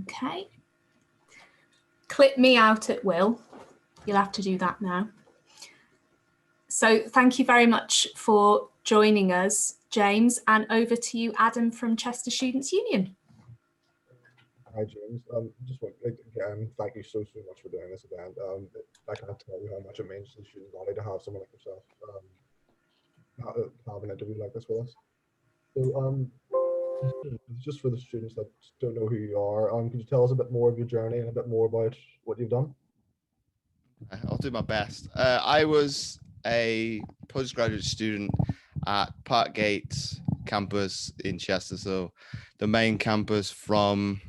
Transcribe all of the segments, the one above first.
Okay. Clip me out at will. You'll have to do that now. So thank you very much for joining us, James, and over to you, Adam from Chester Students' Union. Hi, James. Just want again, thank you so much for doing this event. I can't tell you how much it means to the student body to have someone like yourself have an interview like this with us. So, just for the students that don't know who you are, could you tell us a bit more of your journey and a bit more about what you've done? I'll do my best. I was a postgraduate student at Parkgate campus in Chester, so the main campus from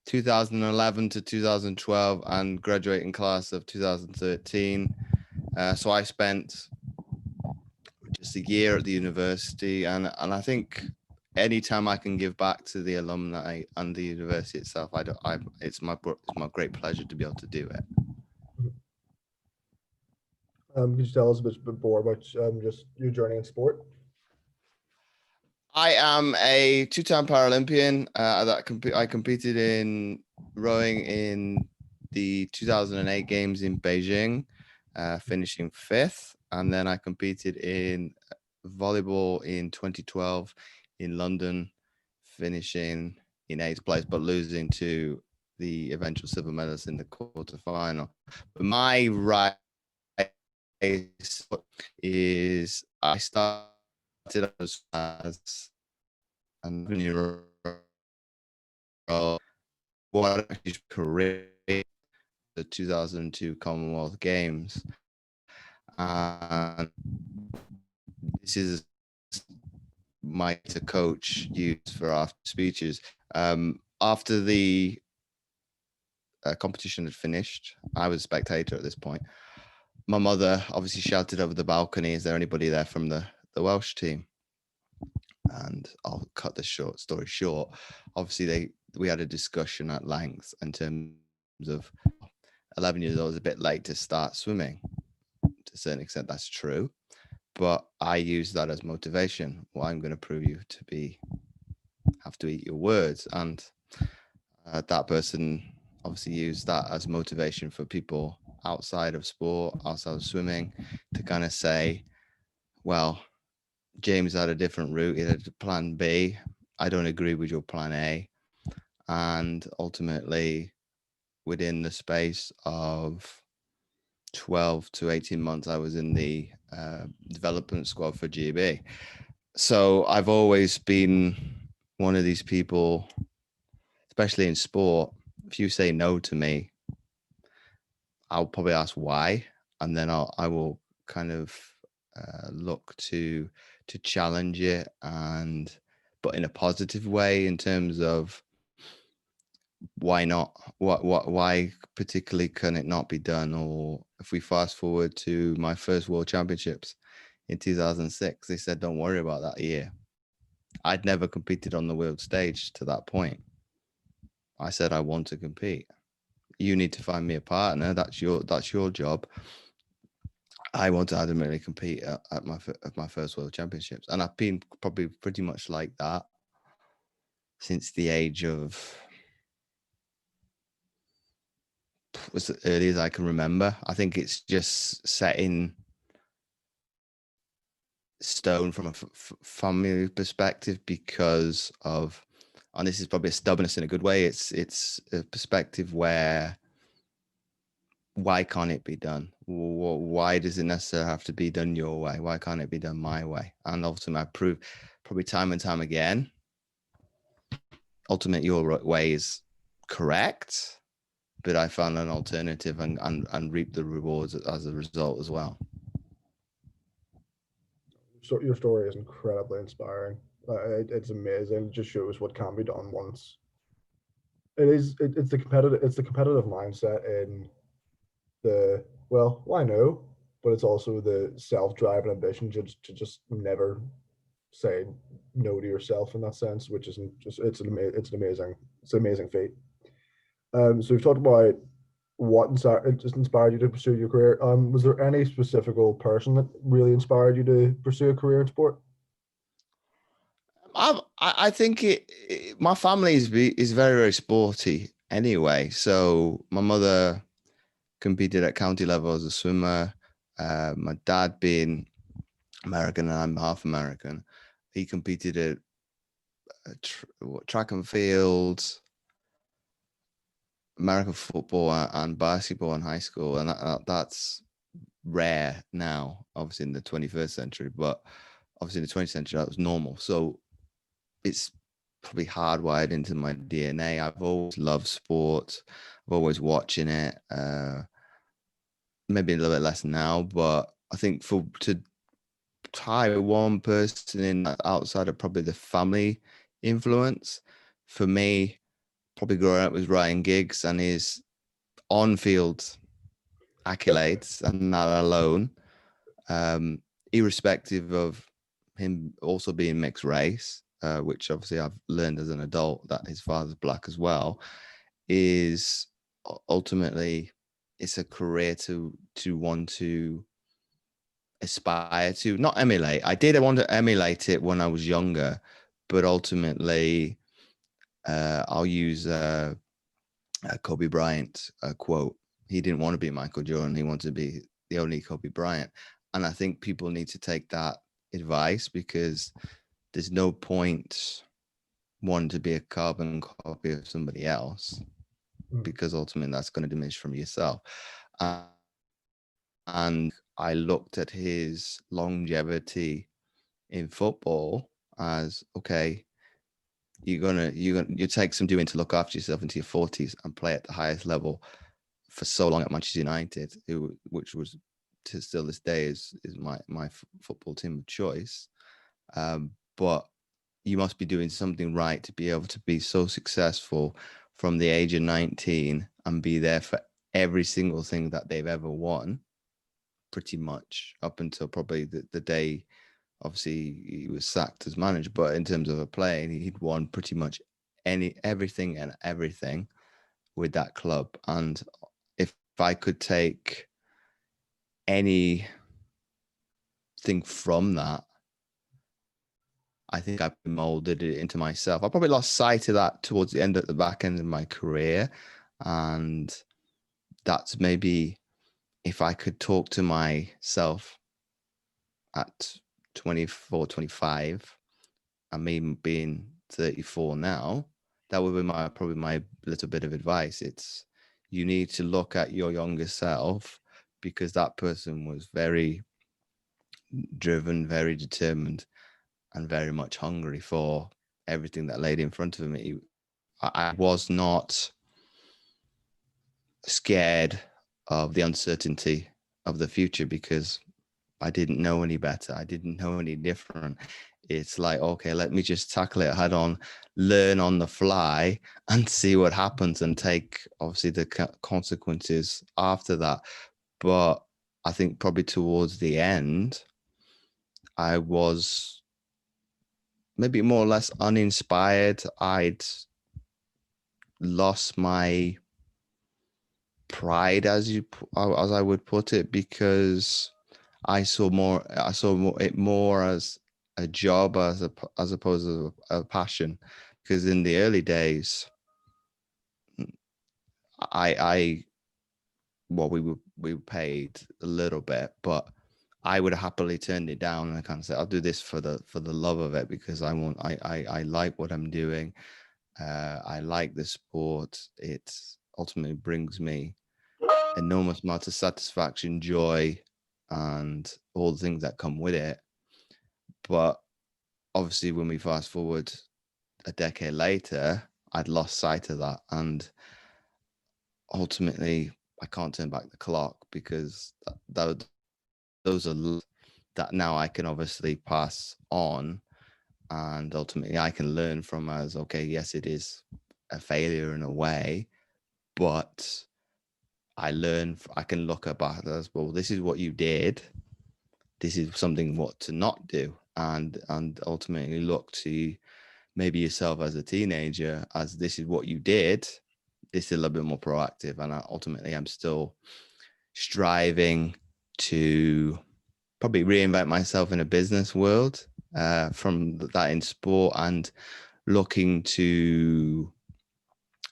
2011 to 2012 and graduating class of 2013. So I spent just a year at the university, and I think anytime I can give back to the alumni and the university itself, it's my great pleasure to be able to do it. Could you tell us a bit more about just your journey in sport? I am a two-time Paralympian. I competed in rowing in the 2008 games in Beijing, finishing 5th. And then I competed in volleyball in 2012 in London, finishing in 8th place, but losing to the eventual silver medalist in the quarterfinal. But my race is I started as an 11-year-old, what actually career, the 2002 Commonwealth Games, and this is my coach used for after speeches. After the competition had finished, I was a spectator at this point. My mother obviously shouted over the balcony, "Is there anybody there from the Welsh team?" And I'll cut the story short. Obviously, we had a discussion at length in terms of 11 years old is a bit late to start swimming. To a certain extent, that's true. But I use that as motivation. Well, I'm going to prove you to have to eat your words. And that person obviously used that as motivation for people outside of sport, outside of swimming, to kind of say, well, James had a different route. He had a plan B. I don't agree with your plan A. And ultimately, within the space of 12 to 18 months, I was in the development squad for GB. So I've always been one of these people, especially in sport. If you say no to me, I'll probably ask why, and then I will kind of look to challenge it, but in a positive way, in terms of why not? Why particularly can it not be done? Or if we fast forward to my first World Championships in 2006, they said, don't worry about that year. I'd never competed on the world stage to that point. I said, I want to compete. You need to find me a partner. That's your job. I want to adamantly compete at my first World Championships. And I've been probably pretty much like that since the age of, as early as I can remember. I think it's just set in stone from a family perspective because of, and this is probably a stubbornness in a good way, it's a perspective where, why can't it be done? Why does it necessarily have to be done your way? Why can't it be done my way? And ultimately, I prove probably time and time again, ultimately your way is correct, but I found an alternative and reap the rewards as a result as well. So your story is incredibly inspiring. It's amazing. It just shows what can be done once. It's the competitive mindset in the, well, why no? But it's also the self-drive and ambition to just never say no to yourself in that sense, which isn't just, it's an amazing feat. So we've talked about what inspired you to pursue your career. Was there any specific person that really inspired you to pursue a career in sport? I think my family is very, very sporty anyway. So my mother competed at county level as a swimmer. My dad being American and I'm half American, he competed at track and field, American football and basketball in high school. And that's rare now, obviously in the 21st century, but obviously in the 20th century, that was normal. So it's probably hardwired into my DNA. I've always loved sport. I've always watching it. Maybe a little bit less now, but I think to tie one person in outside of probably the family influence, for me, probably growing up with Ryan Giggs and his on-field accolades and that alone, irrespective of him also being mixed race, which obviously I've learned as an adult that his father's black as well, is ultimately it's a career to want to aspire to, not emulate. I did want to emulate it when I was younger, but ultimately I'll use a Kobe Bryant quote. He didn't want to be Michael Jordan. He wanted to be the only Kobe Bryant. And I think people need to take that advice, because there's no point wanting to be a carbon copy of somebody else, because ultimately that's going to diminish from yourself. And I looked at his longevity in football as, okay, you take some doing to look after yourself into your 40s and play at the highest level for so long at Manchester United, which was to still this day is my football team of choice. But you must be doing something right to be able to be so successful from the age of 19 and be there for every single thing that they've ever won, pretty much up until probably the day, obviously, he was sacked as manager. But in terms of a play, he'd won pretty much everything with that club. And if I could take anything from that, I think I molded it into myself. I probably lost sight of that towards the back end of my career. And that's maybe, if I could talk to myself at 24, 25, and me being 34 now, that would be probably my little bit of advice. It's, you need to look at your younger self, because that person was very driven, very determined, and very much hungry for everything that laid in front of me. I was not scared of the uncertainty of the future, because I didn't know any better. I didn't know any different. It's like, okay, let me just tackle it head on, learn on the fly, and see what happens, and take obviously the consequences after that. But I think probably towards the end, I was maybe more or less uninspired. I'd lost my pride, as I would put it, because I saw it more as a job as opposed to a passion. Because in the early days, we were paid a little bit, but I would have happily turned it down, and I kind of said, I'll do this for the love of it, because I like what I'm doing. I like the sport. It ultimately brings me enormous amount of satisfaction, joy, and all the things that come with it. But obviously, when we fast forward a decade later, I'd lost sight of that, and ultimately I can't turn back the clock, because those are that now I can obviously pass on, and ultimately I can learn from as, okay, yes, it is a failure in a way, but I can look back as, well, this is what you did. This is something what to not do, and ultimately look to maybe yourself as a teenager as, this is what you did. This is a little bit more proactive, and ultimately I'm still striving to probably reinvent myself in a business world, from that in sport, and looking to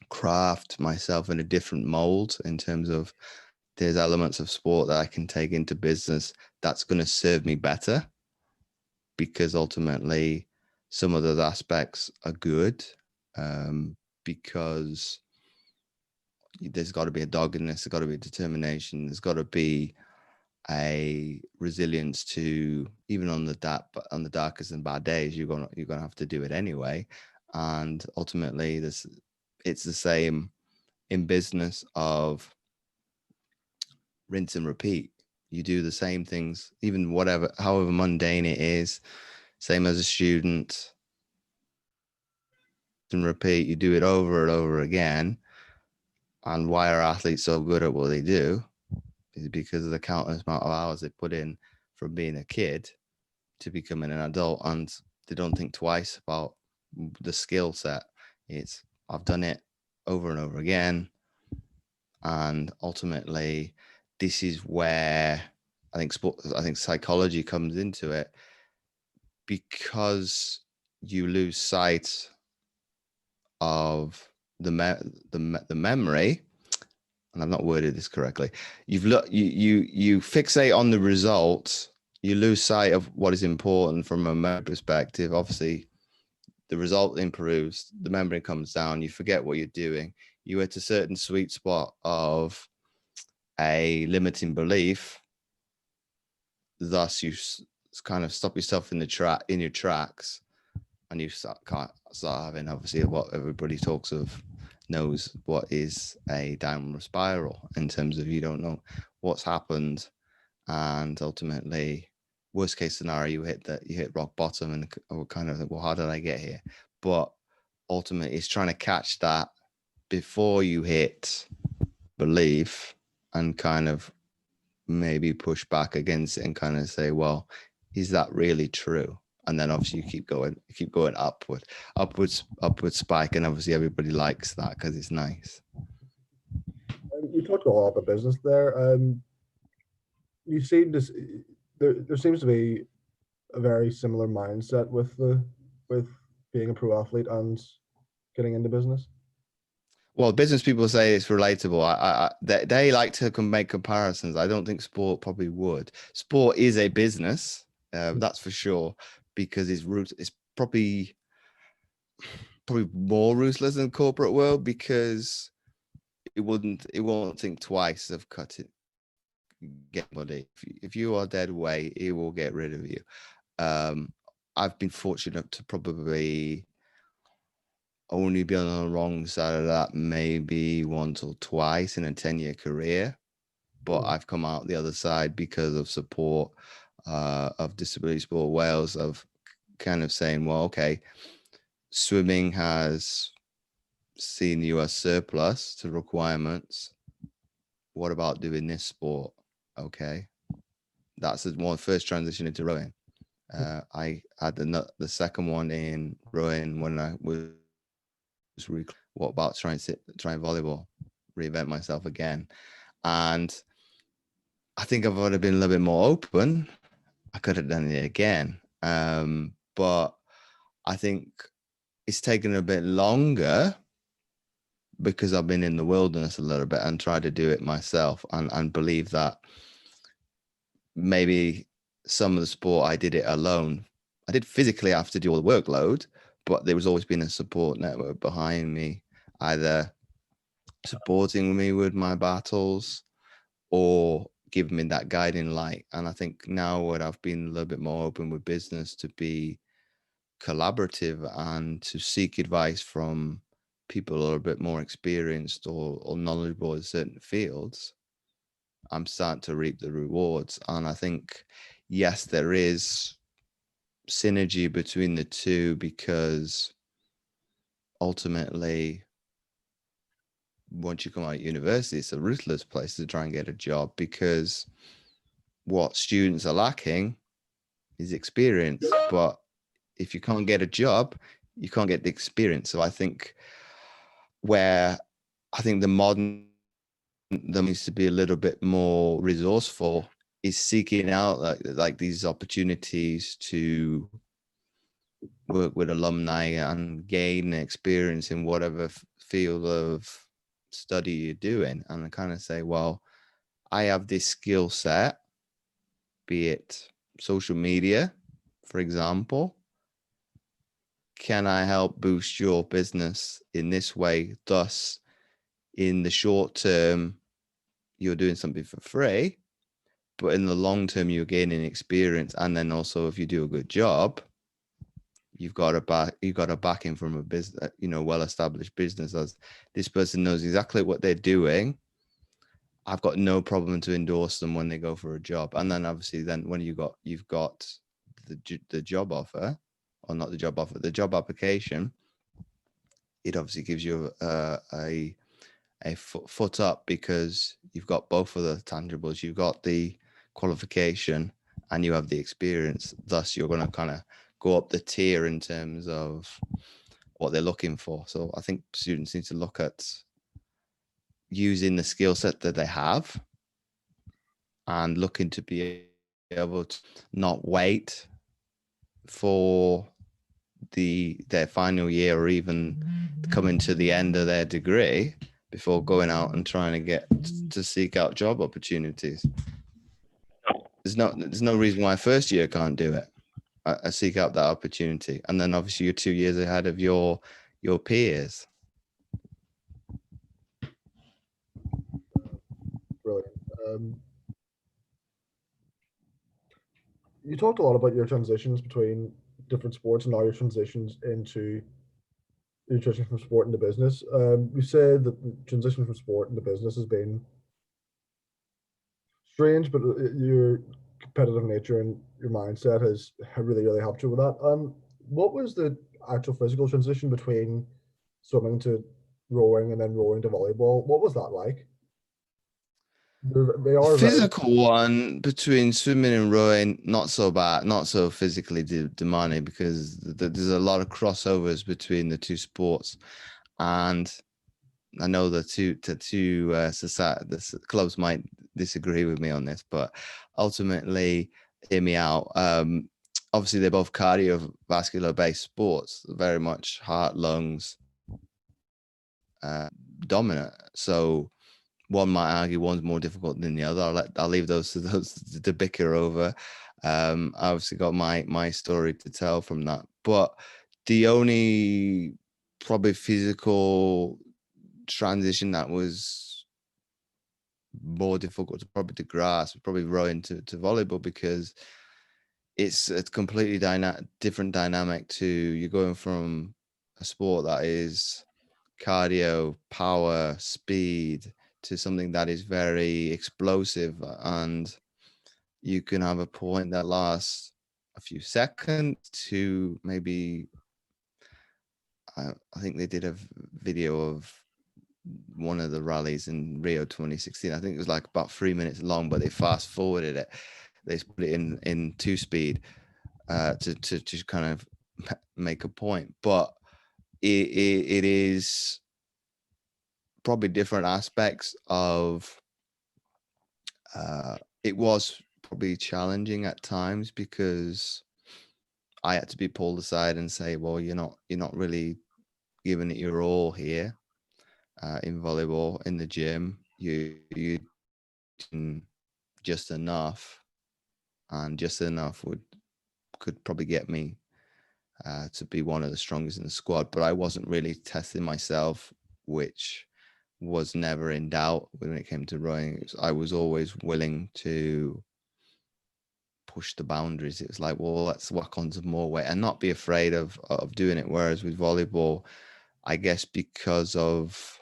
craft myself in a different mold in terms of there's elements of sport that I can take into business that's going to serve me better, because ultimately some of those aspects are good, because there's got to be a doggedness, there's got to be a determination, there's got to be a resilience to, even on the darkest and bad days, you're gonna have to do it anyway. And ultimately it's the same in business of rinse and repeat. You do the same things, even however mundane it is, same as a student, and repeat. You do it over and over again. And why are athletes so good at what they do is because of the countless amount of hours they put in from being a kid to becoming an adult, and they don't think twice about the skill set. It's, I've done it over and over again. And ultimately, this is where I think psychology comes into it, because you lose sight of the memory. And I've not worded this correctly. You fixate on the results. You lose sight of what is important from a memory perspective. Obviously, the result improves, the memory comes down, you forget what you're doing. You hit a certain sweet spot of a limiting belief. Thus, you kind of stop yourself in your tracks, and you start having, obviously, what everybody knows what is a downward spiral, in terms of you don't know what's happened, and ultimately, worst case scenario, you hit rock bottom, and kind of think, well, how did I get here? But ultimately, it's trying to catch that before you hit belief, and kind of maybe push back against it and kind of say, well, is that really true? And then obviously you keep going upwards spike, and obviously everybody likes that because it's nice. You talked a lot about business there. You seem to there seems to be a very similar mindset with being a pro athlete and getting into business. Well, business people say it's relatable. They like to make comparisons. I don't think sport probably would. Sport is a business, that's for sure, because it's probably more ruthless than the corporate world, because it won't think twice of cutting. Get money. If you are dead weight, it will get rid of you. I've been fortunate to probably only be on the wrong side of that maybe once or twice in a 10-year career, but I've come out the other side because of support of Disability Sport Wales, of kind of saying, well, okay, swimming has seen the US surplus to requirements. What about doing this sport? Okay, that's the first transition into rowing. I had the second one in rowing when I was what about trying volleyball, reinvent myself again. And I think if I would have been a little bit more open, I could have done it again. But I think it's taken a bit longer because I've been in the wilderness a little bit and tried to do it myself, and believe that maybe some of the sport I did it alone. I did physically have to do all the workload, but there was always been a support network behind me, either supporting me with my battles or giving me that guiding light. And I think now what I've been a little bit more open with business to be collaborative and to seek advice from people who are a bit more experienced or knowledgeable in certain fields, I'm starting to reap the rewards. And I think, yes, there is synergy between the two, because ultimately, once you come out of university, it's a ruthless place to try and get a job, because what students are lacking is experience. But if you can't get a job, you can't get the experience. So I think the modern there needs to be a little bit more resourceful is seeking out like these opportunities to work with alumni and gain experience in whatever field of study you're doing, and kind of say, well, I have this skill set, be it social media, for example. Can I help boost your business in this way? Thus, in the short term, you're doing something for free, but in the long term, you're gaining experience. And then also, if you do a good job, you've got a backing from a business, well-established business, as this person knows exactly what they're doing. I've got no problem to endorse them when they go for a job. And then obviously, then when you've got the job offer, or not the job offer, the job application, it obviously gives you a foot up, because you've got both of the tangibles. You've got the qualification and you have the experience. Thus, you're going to kind of go up the tier in terms of what they're looking for. So I think students need to look at using the skill set that they have and looking to be able to not wait for their final year or even coming to the end of their degree before going out and trying to get to seek out job opportunities. There's no reason why first year can't do it. I seek out that opportunity, and then obviously you're 2 years ahead of your peers. Brilliant. You talked a lot about your transitions between different sports and now your transitions into nutrition from sport into business. You said that the transition from sport into business has been strange, but your competitive nature and your mindset has really, really helped you with that. What was the actual physical transition between swimming to rowing and then rowing to volleyball? What was that like? They are physical one between swimming and rowing, not so bad, not so physically demanding, because there's a lot of crossovers between the two sports. And I know the two clubs might disagree with me on this, but ultimately, hear me out. Obviously, they're both cardiovascular based sports, very much heart, lungs dominant. So one might argue one's more difficult than the other. I'll leave those to bicker over. I obviously got my story to tell from that, but the only probably physical transition that was more difficult to grasp was probably rowing to volleyball, because it's a completely different dynamic to you're going from a sport that is cardio, power, speed, to something that is very explosive, and you can have a point that lasts a few seconds to maybe, I think they did a video of one of the rallies in Rio 2016. I think it was like about 3 minutes long, but they fast forwarded it. They put it in 2-speed to kind of make a point. But it is probably different aspects of it was probably challenging at times, because I had to be pulled aside and say, well, you're not really giving it your all here in volleyball, in the gym. You just enough, and just enough could probably get me to be one of the strongest in the squad. But I wasn't really testing myself, which was never in doubt when it came to rowing. I was always willing to push the boundaries. It was like, well, let's whack on some more weight and not be afraid of doing it. Whereas with volleyball, I guess because of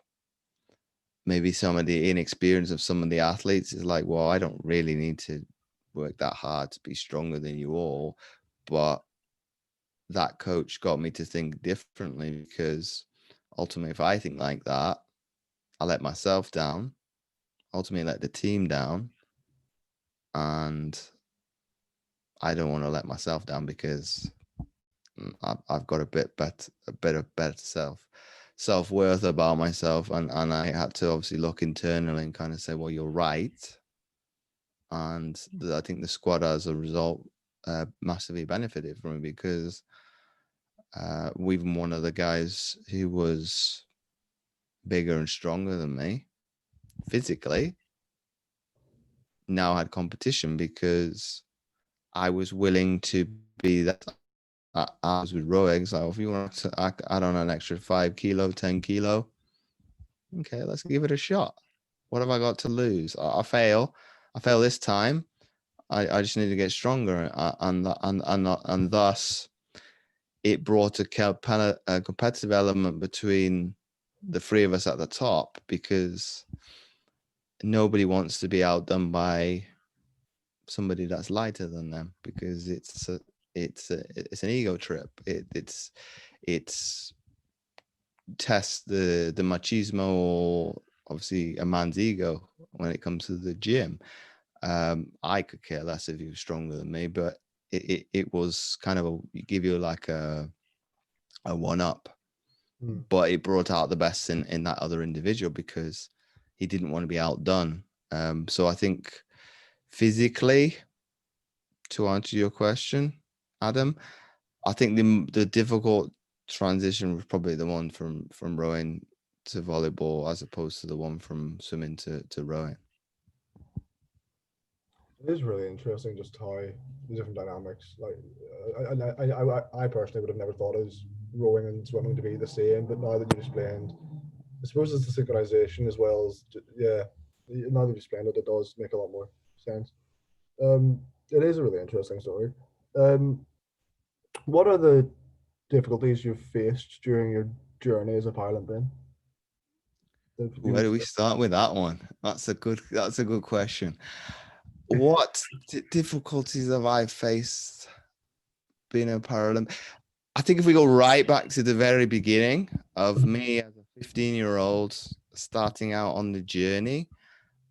maybe some of the inexperience of some of the athletes, is like, well, I don't really need to work that hard to be stronger than you all. But that coach got me to think differently, because ultimately, if I think like that, I let myself down, ultimately let the team down, and I don't want to let myself down, because I've got a bit of better self-worth about myself, and I had to obviously look internally and kind of say, well, you're right. And I think the squad as a result massively benefited from it, because Even one of the guys who was bigger and stronger than me physically now had competition because I was willing to be that. I was with rowing, so if you want to add on an extra 5 kilo, 10 kilo, okay, let's give it a shot. What have I got to lose? I fail this time. I just need to get stronger, and thus it brought a competitive element between the three of us at the top, because nobody wants to be outdone by somebody that's lighter than them, because it's an ego trip. It's tests the machismo, or obviously a man's ego when it comes to the gym. I could care less if he was stronger than me, but it was kind of give you like a one up. But it brought out the best in that other individual because he didn't want to be outdone. So I think physically, to answer your question, Adam, I think the difficult transition was probably the one from rowing to volleyball, as opposed to the one from swimming to rowing. It is really interesting just how the different dynamics. Like, I personally would have never thought as rowing and swimming to be the same, but now that you've explained, I suppose it's the synchronization as well as, yeah. Now that you've explained it, it does make a lot more sense. It is a really interesting story. What are the difficulties you've faced during your journey as a Paralympian? Where do we start with that one? That's a good question. What difficulties have I faced being a Paralympian? I think if we go right back to the very beginning of me as a 15-year-old starting out on the journey,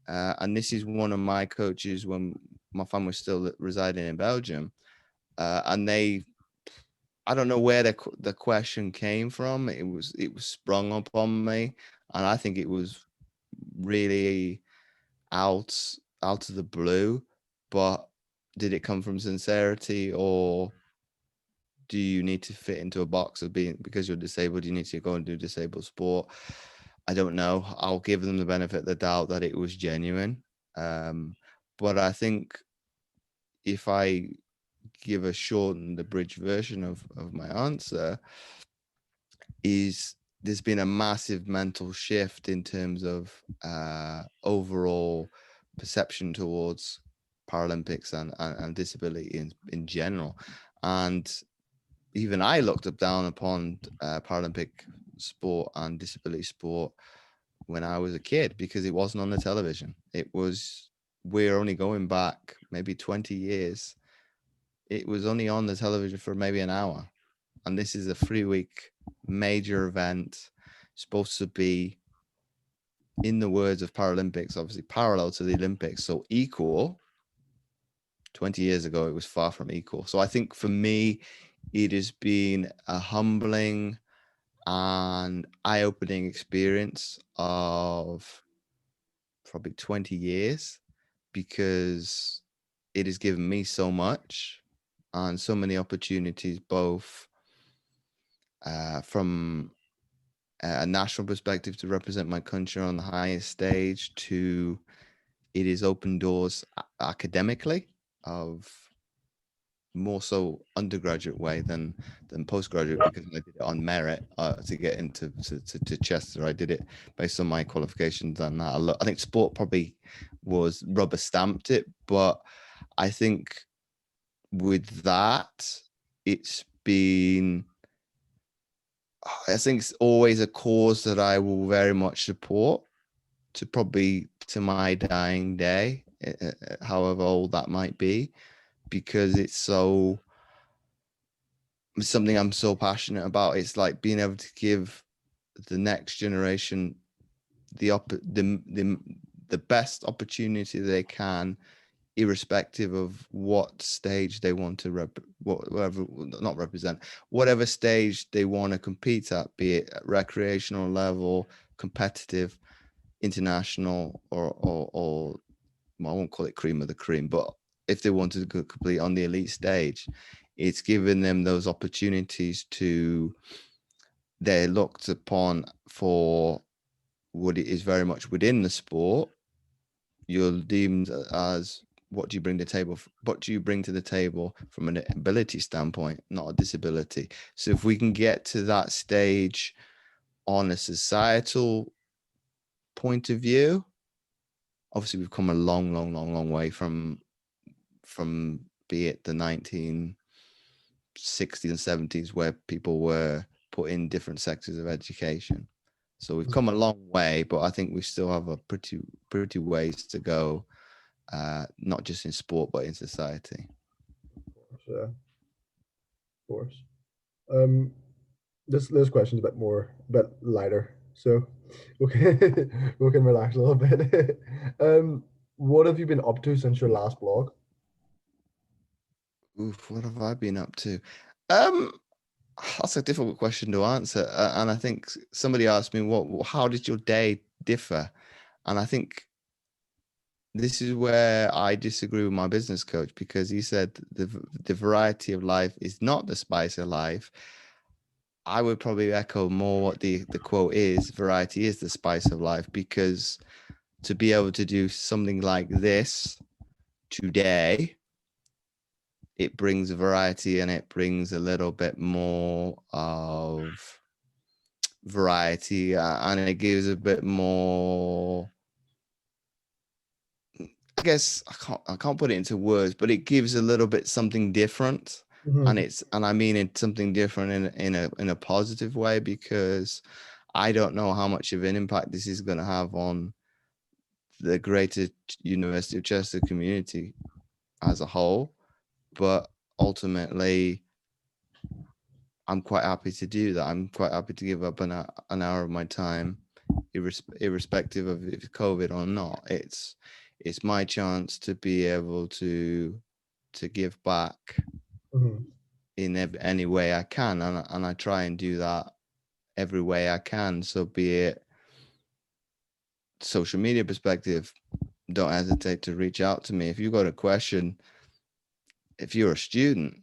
and this is one of my coaches when my family was still residing in Belgium, and I don't know where the question came from. It was sprung upon me, and I think it was really out of the blue. But did it come from sincerity, or do you need to fit into a box of being, because you're disabled, you need to go and do disabled sport? I don't know. I'll give them the benefit of the doubt that it was genuine. But I think if I give a short and abridged version of my answer, is there's been a massive mental shift in terms of overall perception towards Paralympics and disability in general. And even I looked down upon Paralympic sport and disability sport when I was a kid, because it wasn't on the television. We're only going back maybe 20 years. It was only on the television for maybe an hour. And this is a 3-week major event, supposed to be, in the words of Paralympics, obviously parallel to the Olympics, so equal. 20 years ago, it was far from equal. So I think for me, it has been a humbling and eye-opening experience of probably 20 years, because it has given me so much and so many opportunities, both from a national perspective to represent my country on the highest stage, to it is open doors academically, of more so undergraduate way than postgraduate, because I did it on merit to get into to Chester. I did it based on my qualifications, and that I think sport probably was rubber stamped it, but I think with that, it's been, I think it's always a cause that I will very much support to my dying day, however old that might be, because it's something I'm so passionate about. It's like being able to give the next generation the best opportunity they can, irrespective of what stage they want to whatever stage they want to compete at, be it at recreational level, competitive, international, or I won't call it cream of the cream, but if they wanted to complete on the elite stage, It's given them those opportunities to, they're looked upon for what it is very much within the sport. You're deemed as, what do you bring to the table? What do you bring to the table from an ability standpoint, not a disability? So if we can get to that stage on a societal point of view, obviously we've come a long way from be it the 1960s and 70s, where people were put in different sectors of education. So we've come a long way, but I think we still have a pretty ways to go, not just in sport, but in society. Yeah, of course. This question's a bit lighter, so we can relax a little bit. What have you been up to since your last blog? Oof, what have I been up to? That's a difficult question to answer, and I think somebody asked me, how did your day differ? And I think this is where I disagree with my business coach, because he said the variety of life is not the spice of life. I would probably echo more what the quote is: variety is the spice of life, because to be able to do something like this today, it brings a variety, and it brings a little bit more of variety, and it gives a bit more, I guess I can't put it into words, but it gives a little bit something different. And I mean it's something different in a positive way, because I don't know how much of an impact this is going to have on the greater University of Chester community as a whole, but ultimately I'm quite happy to do that. I'm quite happy to give up an hour of my time, irrespective of if it's COVID or not. It's my chance to be able to give back in any way I can, and I try and do that every way I can. So be it social media perspective, don't hesitate to reach out to me if you've got a question. If you're a student,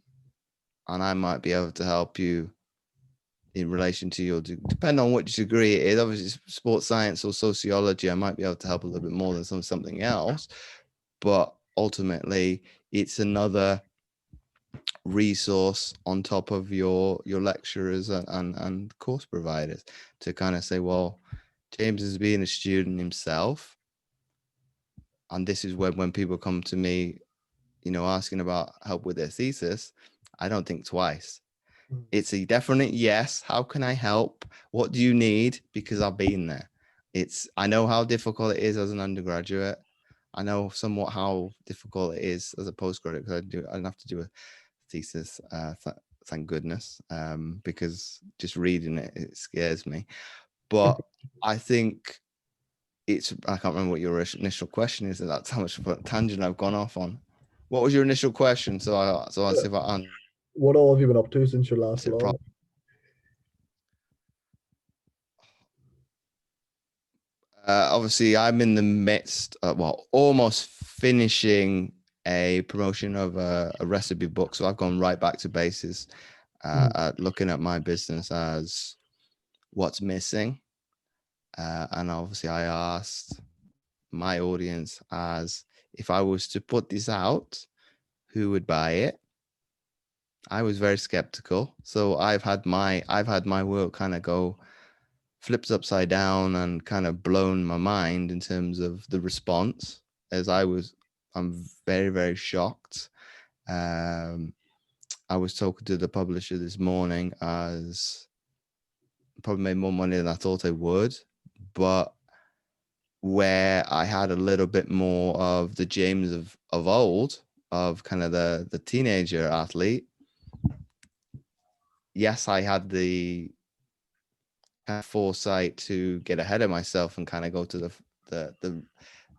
and I might be able to help you in relation to your, depending on which degree it is, obviously sports science or sociology, I might be able to help a little bit more than something else, but ultimately it's another resource on top of your lecturers and course providers to kind of say, well, James is being a student himself, and this is when people come to me, asking about help with their thesis, I don't think twice. It's a definite yes. How can I help? What do you need? Because I've been there. I know how difficult it is as an undergraduate. I know somewhat how difficult it is as a postgraduate, because I don't have to do a thesis, thank goodness, because just reading it scares me. But I think I can't remember what your initial question is, and that's how much of a tangent I've gone off on. What was your initial question? So I'll see if I answer. What all have you been up to since your last blog? Obviously, I'm in the midst of, almost finishing a promotion of a recipe book. So I've gone right back to basis, at looking at my business as what's missing. And obviously I asked my audience as, if I was to put this out, who would buy it? I was very skeptical. So I've had my world kind of go flips upside down and kind of blown my mind in terms of the response, as I'm very, very shocked. I was talking to the publisher this morning, as probably made more money than I thought I would, but where I had a little bit more of the James of old, of kind of the teenager athlete. Yes, I had the kind of foresight to get ahead of myself and kind of go to the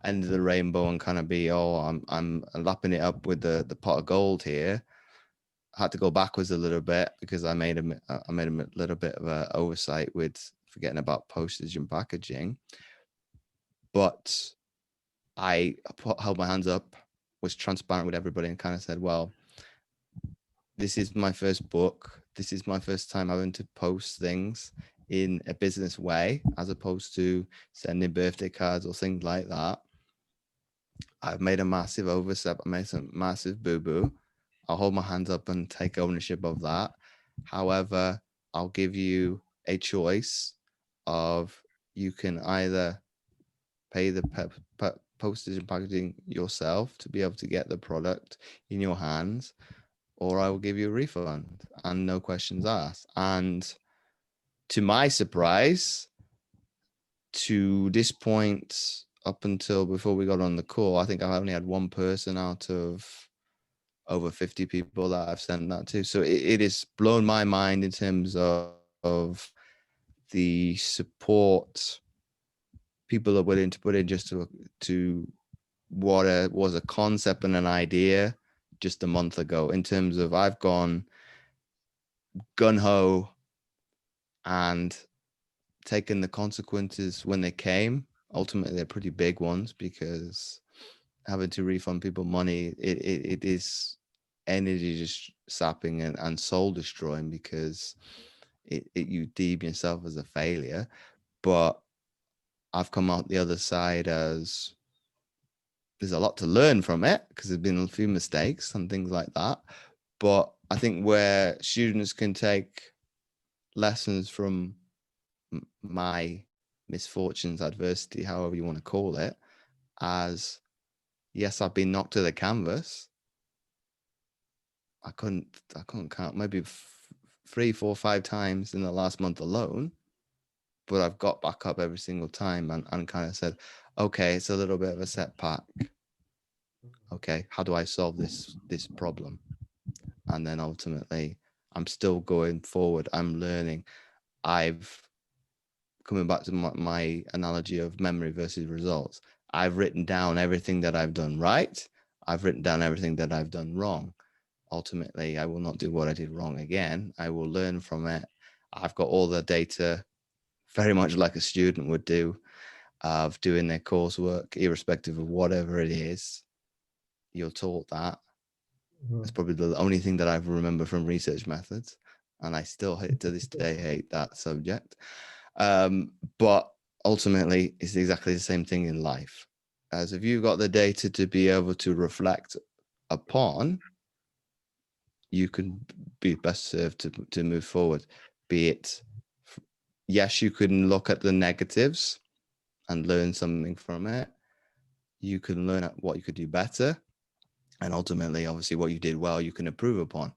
end of the rainbow and kind of be, I'm lapping it up with the pot of gold here. I had to go backwards a little bit, because I made a little bit of an oversight with forgetting about postage and packaging. But I held my hands up, was transparent with everybody, and kind of said, well, this is my first book. This is my first time having to post things in a business way, as opposed to sending birthday cards or things like that. I've made a massive overstep. I made some massive boo-boo. I'll hold my hands up and take ownership of that. However, I'll give you a choice of, you can either pay the postage and packaging yourself to be able to get the product in your hands, or I will give you a refund and no questions asked. And to my surprise, to this point, up until before we got on the call, I think I've only had one person out of over 50 people that I've sent that to. So it has blown my mind in terms of the support people are willing to put in just to what was a concept and an idea just a month ago. In terms of, I've gone gun-ho and taken the consequences when they came. Ultimately, they're pretty big ones, because having to refund people money, it is energy just sapping and soul destroying, because you deem yourself as a failure. But I've come out the other side as, there's a lot to learn from it, because there's been a few mistakes and things like that. But I think where students can take lessons from my misfortunes, adversity, however you want to call it, as, yes, I've been knocked to the canvas. I couldn't count, maybe 3, 4, 5 times in the last month alone, but I've got back up every single time and kind of said, okay, it's a little bit of a setback. Okay, how do I solve this problem? And then ultimately, I'm still going forward. I'm learning. Coming back to my analogy of memory versus results, I've written down everything that I've done right. I've written down everything that I've done wrong. Ultimately, I will not do what I did wrong again. I will learn from it. I've got all the data, very much like a student would do, of doing their coursework, irrespective of whatever it is. You're taught that. That's probably the only thing that I remember from research methods. And I still to this day hate that subject. But ultimately, it's exactly the same thing in life. As if you've got the data to be able to reflect upon, you can be best served to move forward. Be it, yes, you can look at the negatives and learn something from it. You can learn at what you could do better. And ultimately, obviously, what you did well, you can improve upon.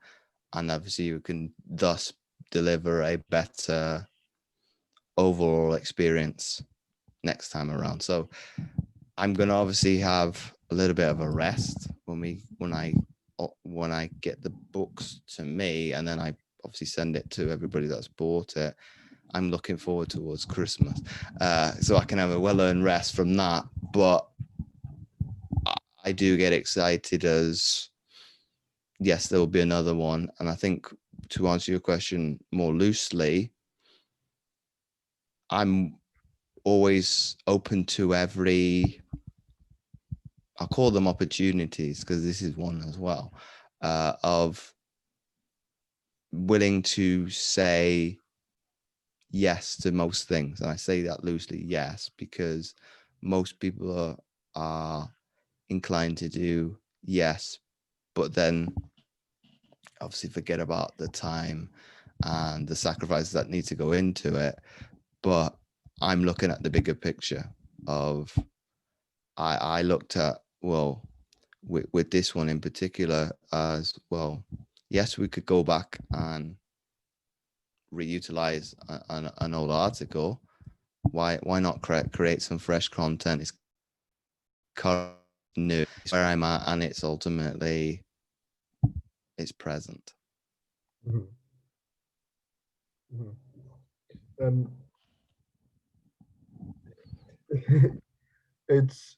And obviously, you can thus deliver a better overall experience next time around. So I'm going to obviously have a little bit of a rest when I get the books to me, and then I obviously send it to everybody that's bought it. I'm looking forward towards Christmas, so I can have a well-earned rest from that. But I do get excited as, yes, there will be another one. And I think, to answer your question more loosely, I'm always open to I'll call them opportunities, because this is one as well, of willing to say yes to most things. And I say that loosely, yes, because most people are inclined to do yes, but then obviously forget about the time and the sacrifices that need to go into it. But I'm looking at the bigger picture of, I looked at, well, with this one in particular, as well, yes, we could go back and reutilize an old article. Why not create some fresh content? It's current, new, it's where I'm at, and it's ultimately, it's present. Mm-hmm. Mm-hmm. It's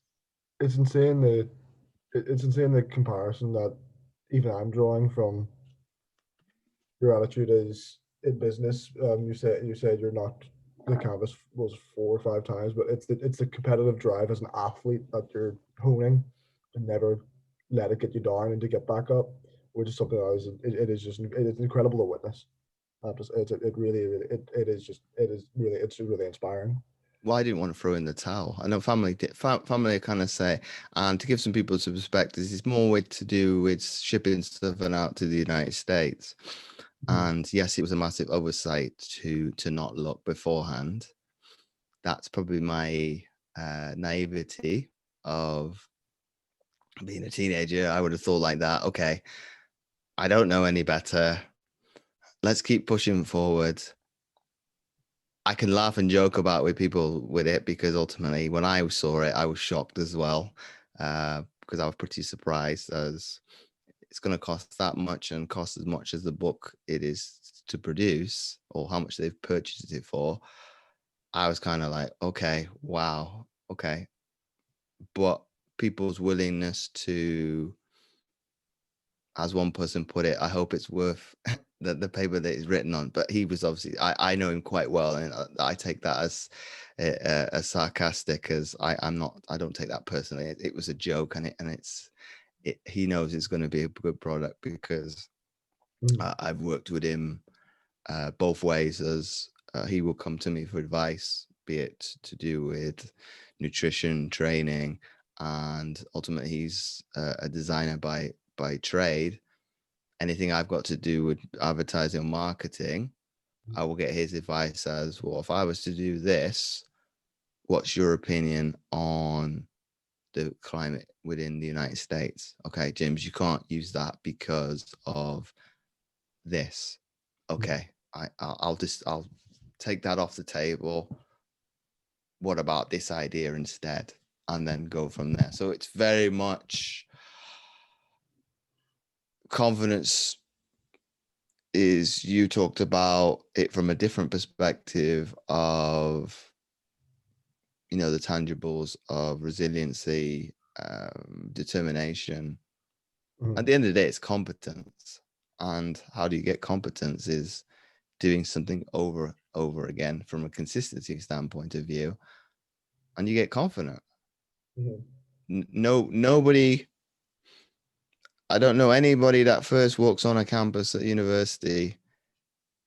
insane the comparison that even I'm drawing from your attitude is in business. You said you're not, the canvas was 4 or 5 times, but it's the competitive drive as an athlete that you're honing, and never let it get you down and to get back up. which is something it is incredible to witness. It's really inspiring. Well, I didn't want to throw in the towel. I know family kind of say, and to give some people some perspective, it's more to do with shipping stuff and out to the United States. And yes, it was a massive oversight to not look beforehand. That's probably my naivety of being a teenager. I would have thought like that. Okay, I don't know any better. Let's keep pushing forward. I can laugh and joke about with people with it, because ultimately when I saw it, I was shocked as well, because I was pretty surprised, as it's going to cost that much and cost as much as the book it is to produce, or how much they've purchased it for. I was kind of like, okay, wow, okay. But people's willingness to, as one person put it, I hope it's worth the paper that it's written on. But he was obviously, I know him quite well, and I take that as sarcastic, as I don't take that personally. It was a joke, and he knows it's going to be a good product, because I've worked with him both ways, as he will come to me for advice, be it to do with nutrition, training, and ultimately he's a designer by trade. Anything I've got to do with advertising or marketing, I will get his advice as, well, if I was to do this, what's your opinion on the climate within the United States? Okay, James, you can't use that because of this. Okay, I'll take that off the table. What about this idea instead? And then go from there. So it's very much confidence. Is, you talked about it from a different perspective of, the tangibles of resiliency, determination. At the end of the day, it's competence. And how do you get competence is doing something over again from a consistency standpoint of view, and you get confident. Nobody, I don't know anybody that first walks on a campus at university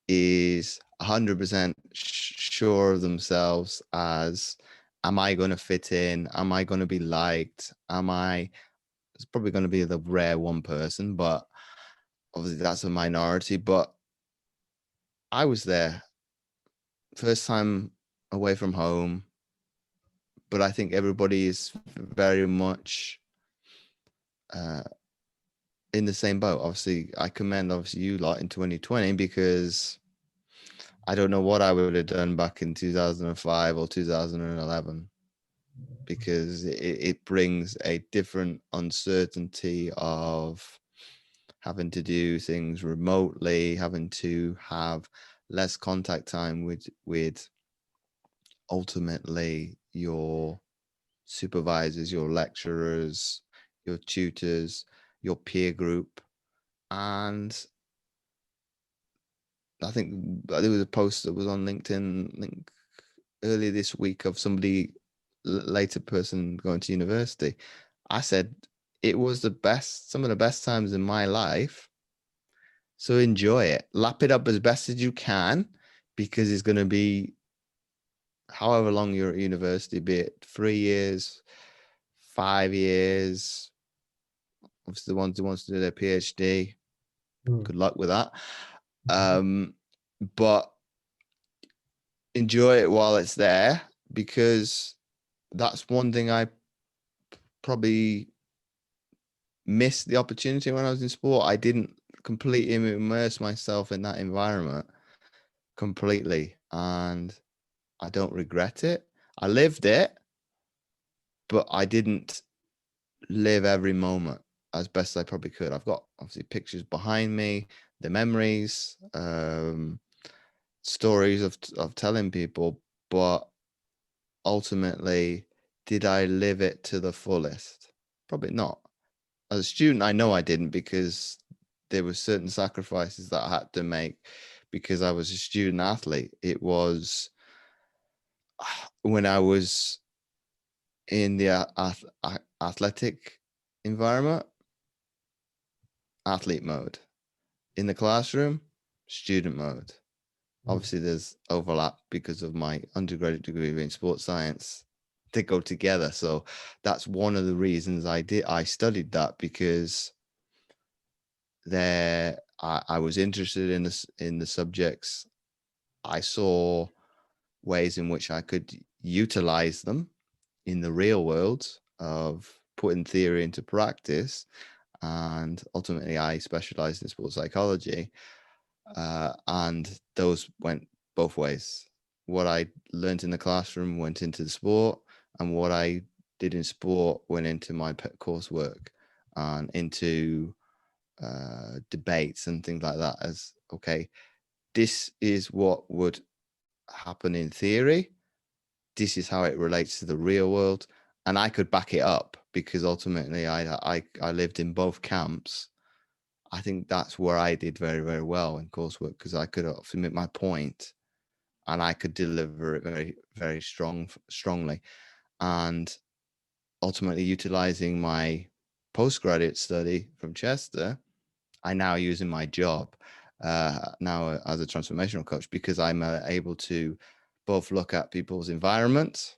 is 100% sure of themselves as, am I going to fit in? Am I going to be liked? It's probably going to be the rare one person, but obviously that's a minority. But I was there, first time away from home, but I think everybody is very much in the same boat. Obviously, I commend you lot in 2020, because I don't know what I would have done back in 2005 or 2011, because it brings a different uncertainty of having to do things remotely, having to have less contact time with ultimately your supervisors, your lecturers, your tutors, your peer group. And I think there was a post that was on LinkedIn, I think earlier this week, of somebody, later person going to university. I said it was some of the best times in my life. So enjoy it, lap it up as best as you can, because it's going to be however long you're at university, be it 3 years, 5 years. Obviously, the ones who wants to do their PhD, good luck with that. But enjoy it while it's there, because that's one thing I probably missed the opportunity when I was in sport. I didn't completely immerse myself in that environment completely, and I don't regret it. I lived it, but I didn't live every moment as best I probably could. I've got obviously pictures behind me, the memories, stories of telling people, but ultimately, did I live it to the fullest? Probably not. As a student, I know I didn't, because there were certain sacrifices that I had to make because I was a student athlete. It was when I was in the athletic environment, athlete mode. In the classroom, student mode. Obviously, there's overlap because of my undergraduate degree in sports science. They go together. So that's one of the reasons I studied that, because I was interested in the subjects. I saw ways in which I could utilize them in the real world of putting theory into practice. And ultimately, I specialized in sports psychology. And those went both ways. What I learned in the classroom went into the sport, and what I did in sport went into my coursework and into debates and things like that. As okay, this is what would happen in theory. This is how it relates to the real world, and I could back it up because ultimately I lived in both camps. I think that's where I did very, very well in coursework, because I could make my point and I could deliver it very, very strongly. And ultimately, utilizing my postgraduate study from Chester, I now use in my job now as a transformational coach, because I'm able to both look at people's environment,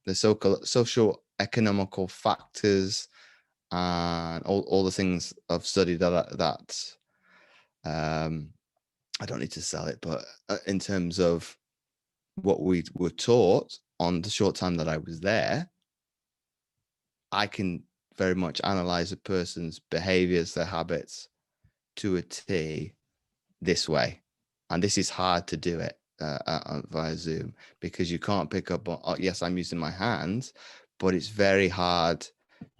the social economical factors, and all the things I've studied that I don't need to sell it, but in terms of what we were taught on the short time that I was there, I can very much analyze a person's behaviors, their habits to a T this way. And this is hard to do it via Zoom, because you can't pick up on, oh, yes, I'm using my hands, but it's very hard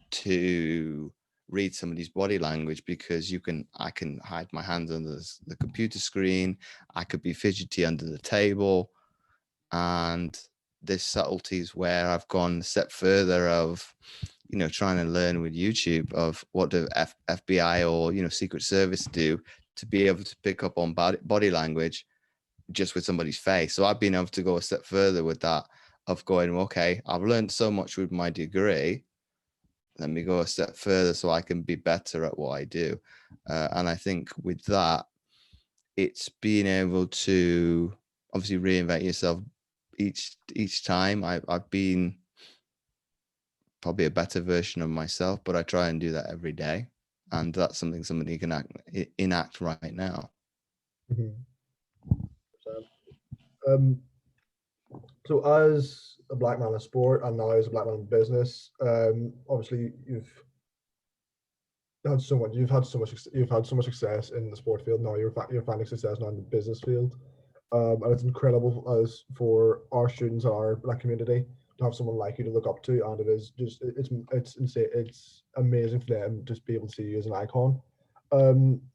to read somebody's body language, because I can hide my hands under the computer screen. I could be fidgety under the table. And there's subtleties where I've gone a step further of, trying to learn with YouTube of what do FBI or, Secret Service do to be able to pick up on body language just with somebody's face. So I've been able to go a step further with that, of going, okay, I've learned so much with my degree. Let me go a step further so I can be better at what I do. And I think with that, it's being able to obviously reinvent yourself each time. I've been probably a better version of myself, but I try and do that every day. And that's something somebody can enact right now. So as a black man in sport and now as a black man in business, obviously you've had so much success in the sport field. Now you're finding success now in the business field, and it's incredible as for our students and our black community to have someone like you to look up to, and it's insane. It's amazing for them to be able to see you as an icon.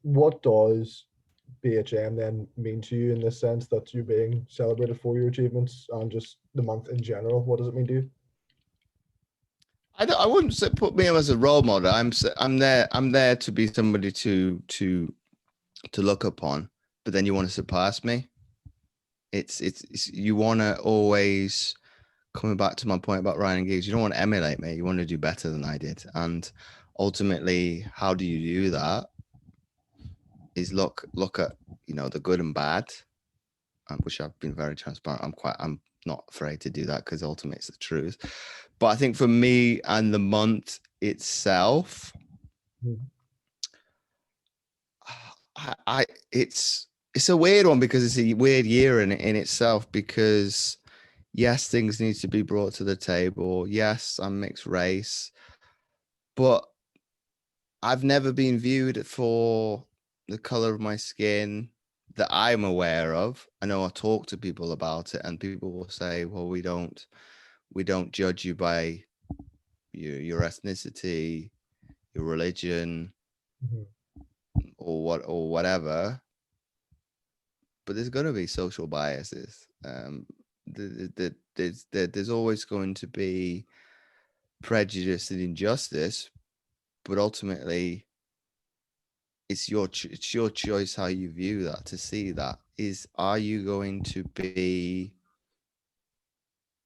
What does BHM then mean to you in this sense that you're being celebrated for your achievements and just the month in general? What does it mean to you? I wouldn't put me as a role model. I'm there to be somebody to look upon, but then you want to surpass me. It's you want to always, coming back to my point about Ryan Giggs, you don't want to emulate me. You want to do better than I did. And ultimately, how do you do that? Is look at, the good and bad, which I've been very transparent. I'm not afraid to do that, because ultimately it's the truth. But I think for me and the month itself, it's a weird one, because it's a weird year in itself, because yes, things need to be brought to the table. Yes, I'm mixed race, but I've never been viewed for the color of my skin that I'm aware of. I know I talk to people about it, and people will say, well, we don't judge you by your ethnicity, your religion, or whatever. But there's going to be social biases. There's always going to be prejudice and injustice, but ultimately, it's your choice how you view that. To see that are you going to be,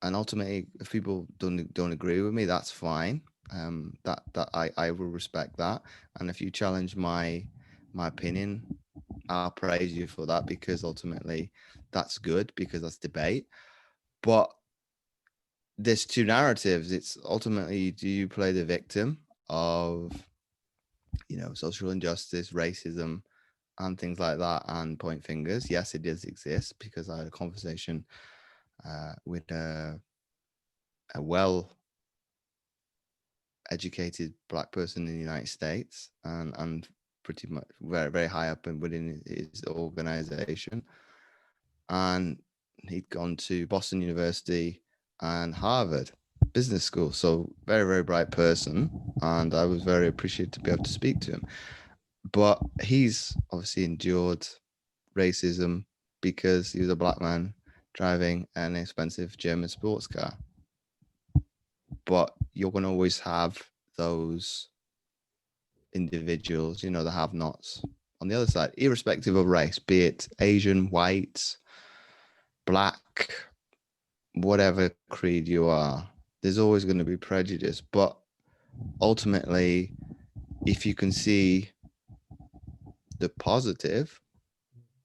and ultimately, if people don't agree with me, that's fine. That I will respect that. And if you challenge my my opinion, I'll praise you for that, because ultimately that's good, because that's debate. But there's two narratives. It's ultimately, do you play the victim of, social injustice, racism, and things like that, and point fingers? Yes, it does exist, because I had a conversation with a well-educated Black person in the United States, and pretty much very, very high up within his organization. And he'd gone to Boston University and Harvard Business School. So very, very bright person. And I was very appreciative to be able to speak to him. But he's obviously endured racism because he was a Black man driving an expensive German sports car. But you're going to always have those individuals, the have-nots on the other side, irrespective of race, be it Asian, white, Black, whatever creed you are. There's always going to be prejudice. But ultimately, if you can see the positive,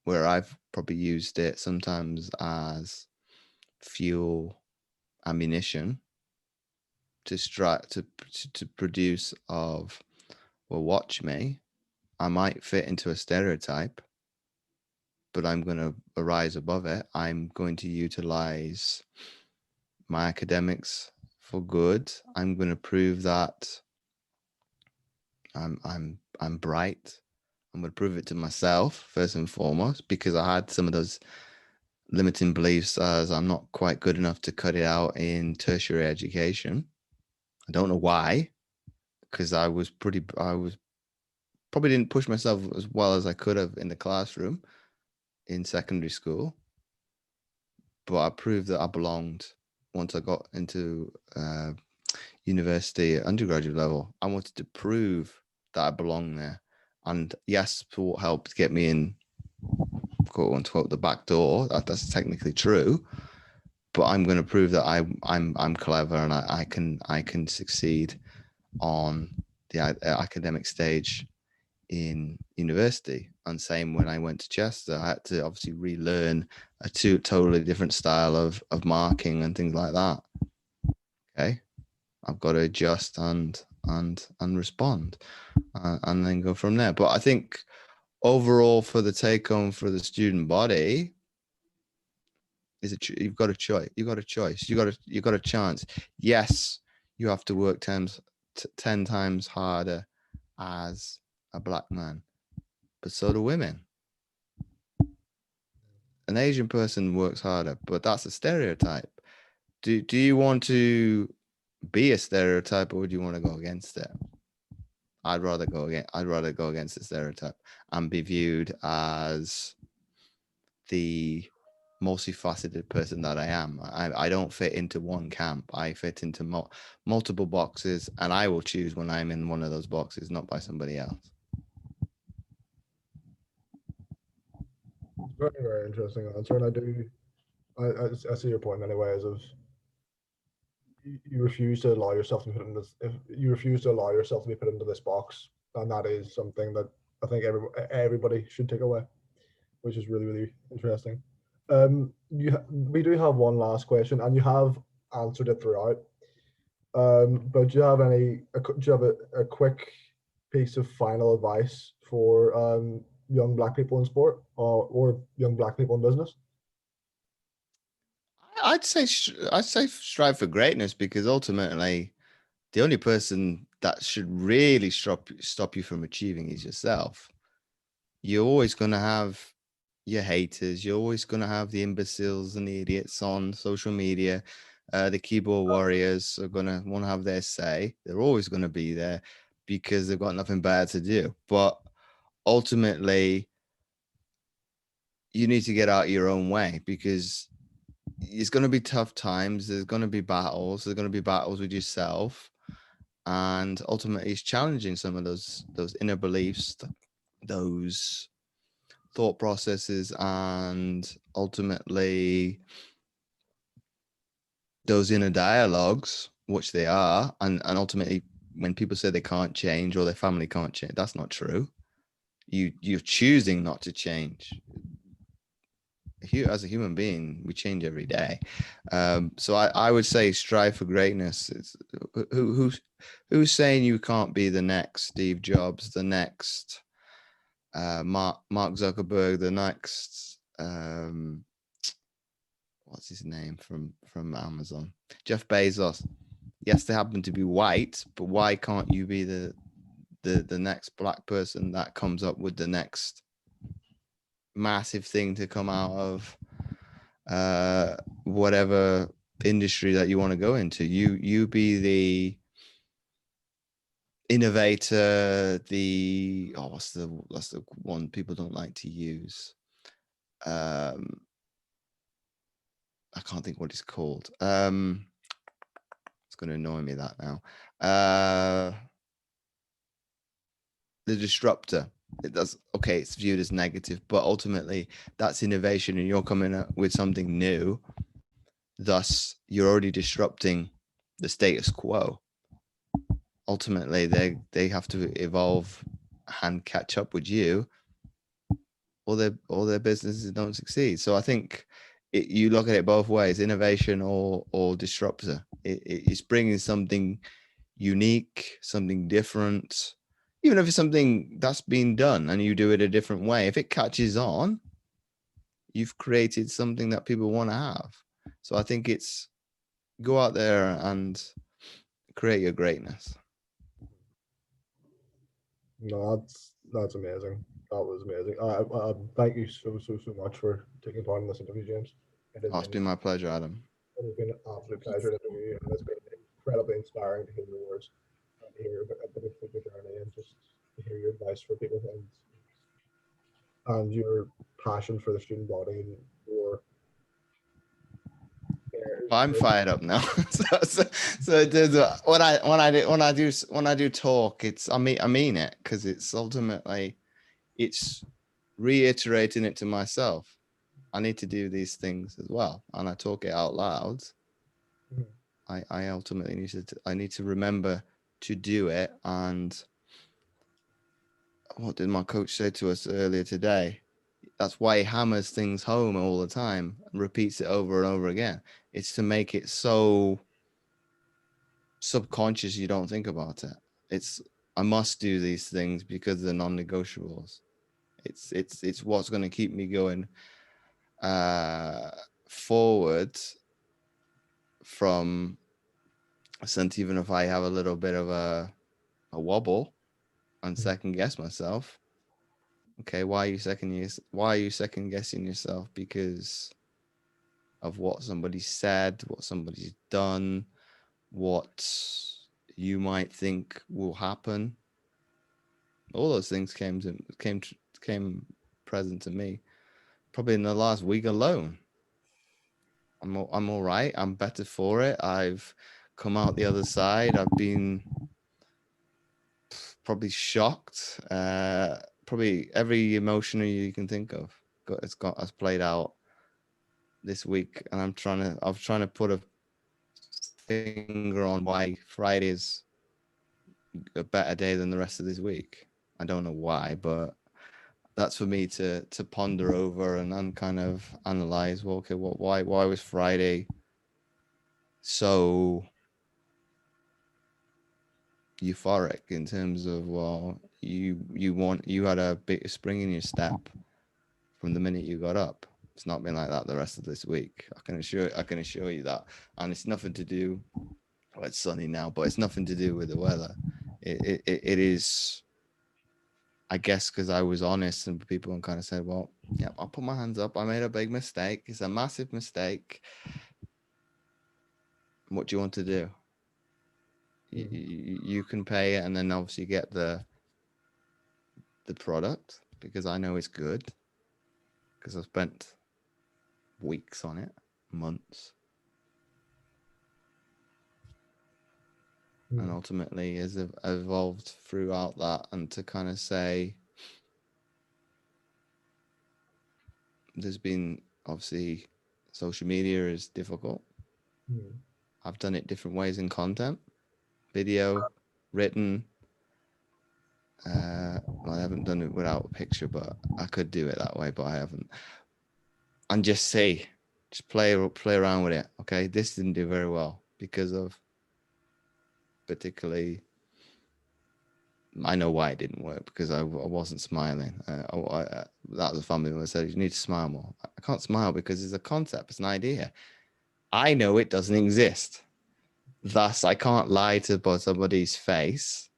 where I've probably used it sometimes as fuel, ammunition to produce of, well, watch me, I might fit into a stereotype, but I'm going to rise above it. I'm going to utilize my academics for good. I'm going to prove that I'm bright. I'm going to prove it to myself first and foremost, because I had some of those limiting beliefs as I'm not quite good enough to cut it out in tertiary education. I don't know why, because I probably didn't push myself as well as I could have in the classroom in secondary school, but I proved that I belonged once I got into university at undergraduate level. I wanted to prove that I belonged there. And yes, sport helped get me in, quote unquote, the back door. That's technically true, but I'm going to prove that I'm clever, and I can succeed on the academic stage in university. And same when I went to Chester, I had to obviously relearn a totally different style of marking and things like that. Okay, I've got to adjust and respond, and then go from there. But I think overall, for the take home for the student body, you've got a choice. You got a choice. You got a chance. Yes, you have to work 10 times harder as a Black man, but so do women. An Asian person works harder, but that's a stereotype. Do you want to be a stereotype, or do you want to go against it? I'd rather go against the stereotype and be viewed as the multifaceted person that I am. I don't fit into one camp. I fit into multiple boxes, and I will choose when I'm in one of those boxes, not by somebody else. Very, very interesting answer. And I see your point anyways of you refuse to allow yourself to be put in this, if you refuse to allow yourself to be put into this box, and that is something that I think everybody should take away, which is really, really interesting. We do have one last question, and you have answered it throughout. But do you have a quick piece of final advice for young Black people in sport, or young Black people in business? I'd say strive for greatness, because ultimately the only person that should really stop you from achieving is yourself. You're always going to have your haters. You're always going to have the imbeciles and the idiots on social media. The keyboard warriors are going to want to have their say. They're always going to be there because they've got nothing better to do. But ultimately, you need to get out of your own way, because it's going to be tough times. There's going to be battles. There's going to be battles with yourself. And ultimately, it's challenging some of those inner beliefs, those thought processes, and ultimately those inner dialogues, which they are. And ultimately, when people say they can't change or their family can't change, that's not true. you're choosing not to change. As a human being, we change every day. So I would say strive for greatness. It's, who's saying you can't be the next Steve Jobs, the next Mark Zuckerberg, the next what's his name from Amazon, Jeff Bezos? Yes, they happen to be white, but why can't you be the next black person that comes up with the next massive thing to come out of whatever industry that you want to go into? You be the innovator, that's the one people don't like to use. I can't think what it's called. It's going to annoy me that now. The disruptor. It's viewed as negative, but ultimately that's innovation, and you're coming up with something new. Thus, you're already disrupting the status quo. Ultimately, they have to evolve and catch up with you, or their businesses don't succeed. So I think you look at it both ways: innovation or disruptor. It's bringing something unique, something different. Even if it's something that's been done and you do it a different way, if it catches on, you've created something that people want to have. So I think it's go out there and create your greatness. No, that's amazing. That was amazing. Thank you so much for taking part in this interview, James. It's been my pleasure, Adam. It has been an absolute pleasure to interview you, and it's been incredibly inspiring to hear your words and to hear a bit of your journey, and just to hear your advice for people, and your passion for the student body, and your I'm fired up now. so there's when I do talk, it's I mean it, because it's ultimately it's reiterating it to myself. I need to do these things as well, and I talk it out loud. I ultimately need to remember to do it. And what did my coach say to us earlier today? That's why he hammers things home all the time and repeats it over and over again. It's to make it so subconscious you don't think about it. I must do these things because they're non-negotiables. It's what's going to keep me going forward from since even if I have a little bit of a wobble and second guess myself. Okay, why are you second guessing yourself? Because of what somebody said, what somebody's done, what you might think will happen. All those things came present to me probably in the last week alone. I'm all right. I'm better for it. I've come out the other side. I've been probably shocked. Probably every emotion you can think of has played out this week, and I'm trying to put a finger on why Friday is a better day than the rest of this week. I don't know why, but that's for me to ponder over and kind of analyze. Well, okay, why was Friday so euphoric in terms of, well, you had a big spring in your step from the minute you got up. It's not been like that the rest of this week. I can assure you that. And it's nothing to do, well, it's sunny now, but it's nothing to do with the weather. It is, I guess, because I was honest and people kind of said, well, yeah, I'll put my hands up. I made a big mistake. It's a massive mistake. What do you want to do? You can pay it and then obviously get the product, because I know it's good, because I've spent weeks on it, months. And ultimately has evolved throughout that. And to kind of say, there's been, obviously, social media is difficult. I've done it different ways in content, video, written, Well, I haven't done it without a picture, but I could do it that way, but I haven't. And just play around with it. Okay, this didn't do very well because of particularly. I know why it didn't work, because I wasn't smiling. That was a family member said, you need to smile more. I can't smile because it's a concept, it's an idea. I know it doesn't exist. Thus, I can't lie to somebody's face.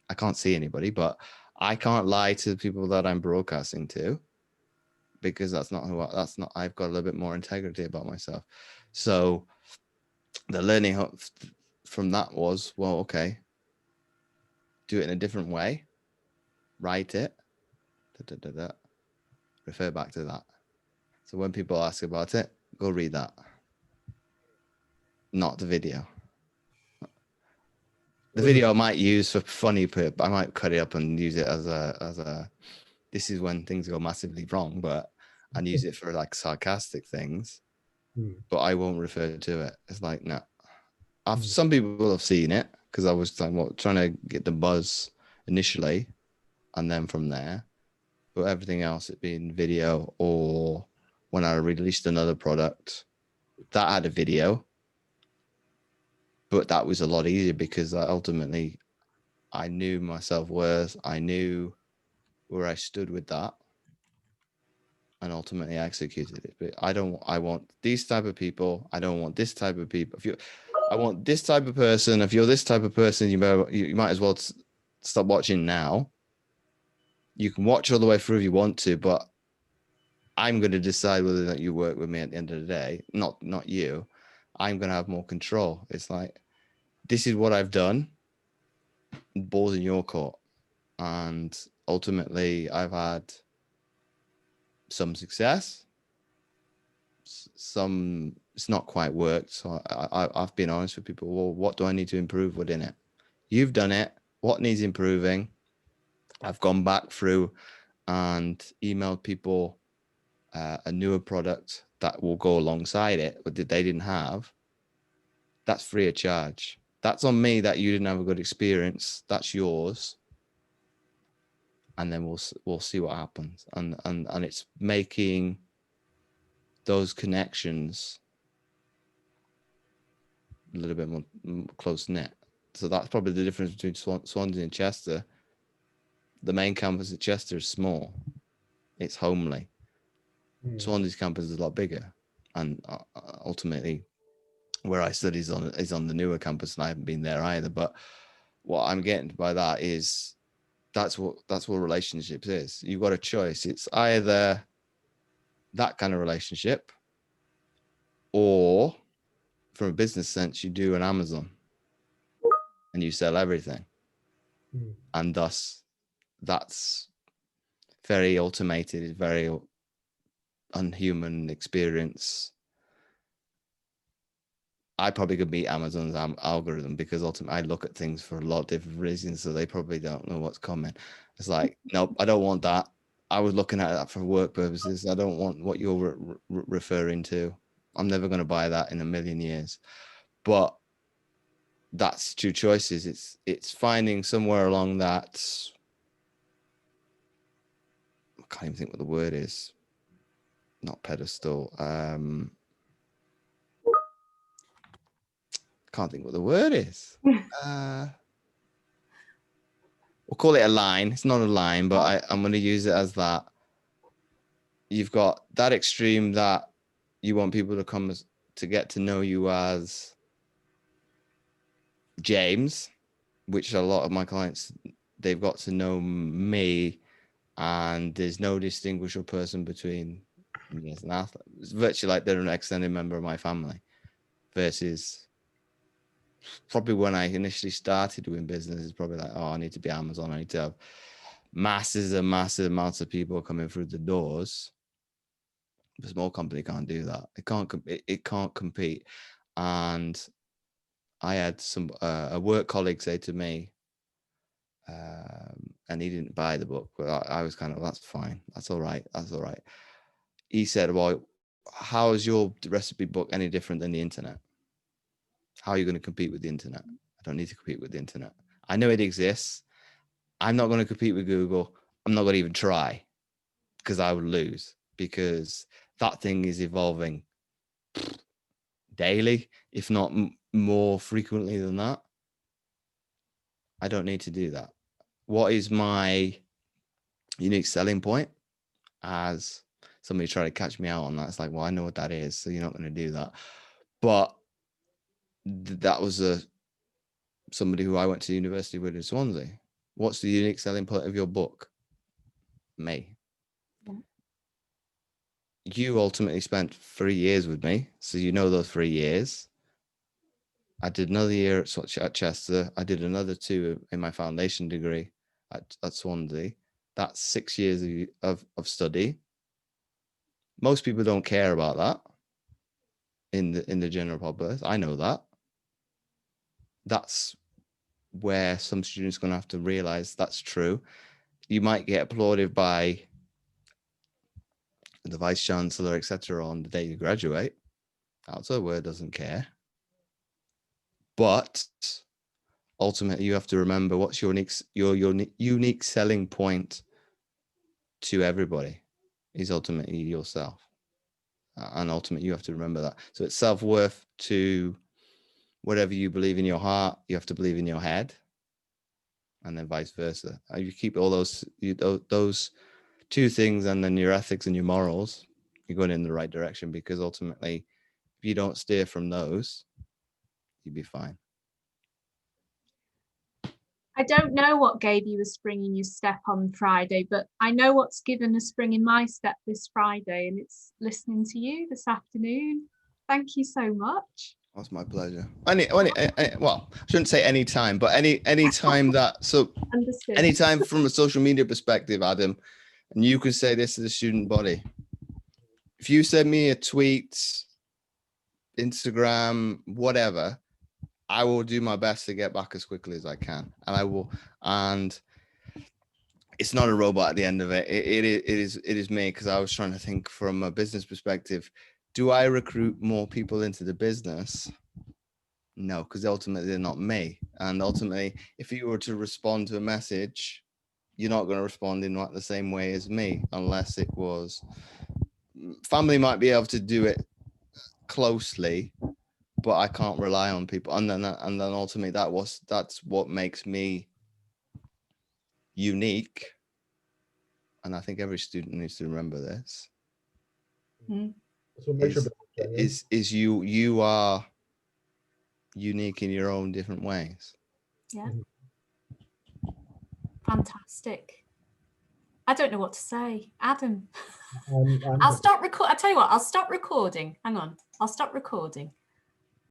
I can't see anybody, but I can't lie to people that I'm broadcasting to, because that's not I've got a little bit more integrity about myself. So the learning from that was, well, okay, do it in a different way, write it, refer back to that. So when people ask about it, go read that, not the video. The video I might use for funny, but I might cut it up and use it as a this is when things go massively wrong, but and use it for like sarcastic things, but I won't refer to it. It's like, no. Some people have seen it because I was trying to get the buzz initially, and then from there, but everything else, it being video, or when I released another product that had a video, but that was a lot easier because ultimately I knew my self-worth, I knew where I stood with that, and ultimately I executed it. But I want these type of people. I don't want this type of people. I want this type of person. If you're this type of person, you might as well stop watching now. You can watch all the way through if you want to, but I'm going to decide whether or not you work with me at the end of the day. Not you. I'm going to have more control. It's like, this is what I've done. Ball's in your court. And ultimately, I've had some success. Some it's not quite worked. So I've been honest with people. Well, what do I need to improve within it? You've done it. What needs improving? I've gone back through and emailed people a newer product that will go alongside it, but that they didn't have. That's free of charge. That's on me that you didn't have a good experience. That's yours. And then we'll see what happens. And it's making those connections a little bit more close knit. So that's probably the difference between Swansea and Chester. The main campus at Chester is small. It's homely. Swansea's campus is a lot bigger. And ultimately, where I study is on the newer campus, and I haven't been there either. But what I'm getting by that is that's what relationships is. You've got a choice. It's either that kind of relationship, or from a business sense, you do an Amazon and you sell everything. And thus that's very automated, very unhuman experience. I probably could beat Amazon's algorithm, because ultimately I look at things for a lot of different reasons, so they probably don't know what's coming. It's like, nope, I don't want that. I was looking at that for work purposes. I don't want what you're referring to. I'm never going to buy that in a million years. But that's two choices. It's finding somewhere along that, I can't even think what the word is. Not pedestal. Can't think what the word is. We'll call it a line. It's not a line, but I'm going to use it as that. You've got that extreme that you want people to come to get to know you as James, which a lot of my clients, they've got to know me, and there's no distinguishable person between me as an athlete. It's virtually like they're an extended member of my family, versus probably when I initially started doing business, it's probably like, oh, I need to be Amazon. I need to have massive amounts of people coming through the doors. A small company can't do that. It can't compete. And I had a work colleague say to me, and he didn't buy the book, but I was kind of, that's fine. That's all right. He said, well, how is your recipe book any different than the internet? How are you going to compete with the internet? I don't need to compete with the internet. I know it exists. I'm not going to compete with Google. I'm not going to even try, because I would lose, because that thing is evolving daily, if not more frequently than that. I don't need to do that. What is my unique selling point? As somebody tried to catch me out on that, it's like, well, I know what that is, so you're not going to do that. But that was somebody who I went to university with in Swansea. What's the unique selling point of your book? Me. Yeah. You ultimately spent 3 years with me, so you know those 3 years. I did another year at Chester. I did another 2 in my foundation degree at Swansea. That's 6 years of study. Most people don't care about that in the general populace. I know that. That's where some students are going to have to realize that's true. You might get applauded by the vice chancellor, etc., on the day you graduate. Outside world doesn't care. But ultimately, you have to remember what's your unique selling point to everybody is ultimately yourself. And ultimately, you have to remember that. So it's self-worth to whatever you believe in your heart, you have to believe in your head, and then vice versa. You keep all those 2 things, and then your ethics and your morals, you're going in the right direction, because ultimately, if you don't steer from those, you'll be fine. I don't know what gave you a spring in your step on Friday, but I know what's given a spring in my step this Friday, and it's listening to you this afternoon. Thank you so much. That's my pleasure. Well, I shouldn't say any time, but any time that, so Understood. anytime from a social media perspective, Adam, and you could say this to the student body. If you send me a tweet, Instagram, whatever, I will do my best to get back as quickly as I can. And I will, and it's not a robot at the end of it. It is me, because I was trying to think from a business perspective. Do I recruit more people into the business? No, because ultimately they're not me. And ultimately, if you were to respond to a message, you're not going to respond in the same way as me, unless it was family. Might be able to do it closely, but I can't rely on people. And then ultimately that's what makes me unique. And I think every student needs to remember this. So make sure is you are unique in your own different ways. Yeah. Fantastic. I don't know what to say. Adam. I'll stop recording. I tell you what, I'll stop recording. Hang on. I'll stop recording.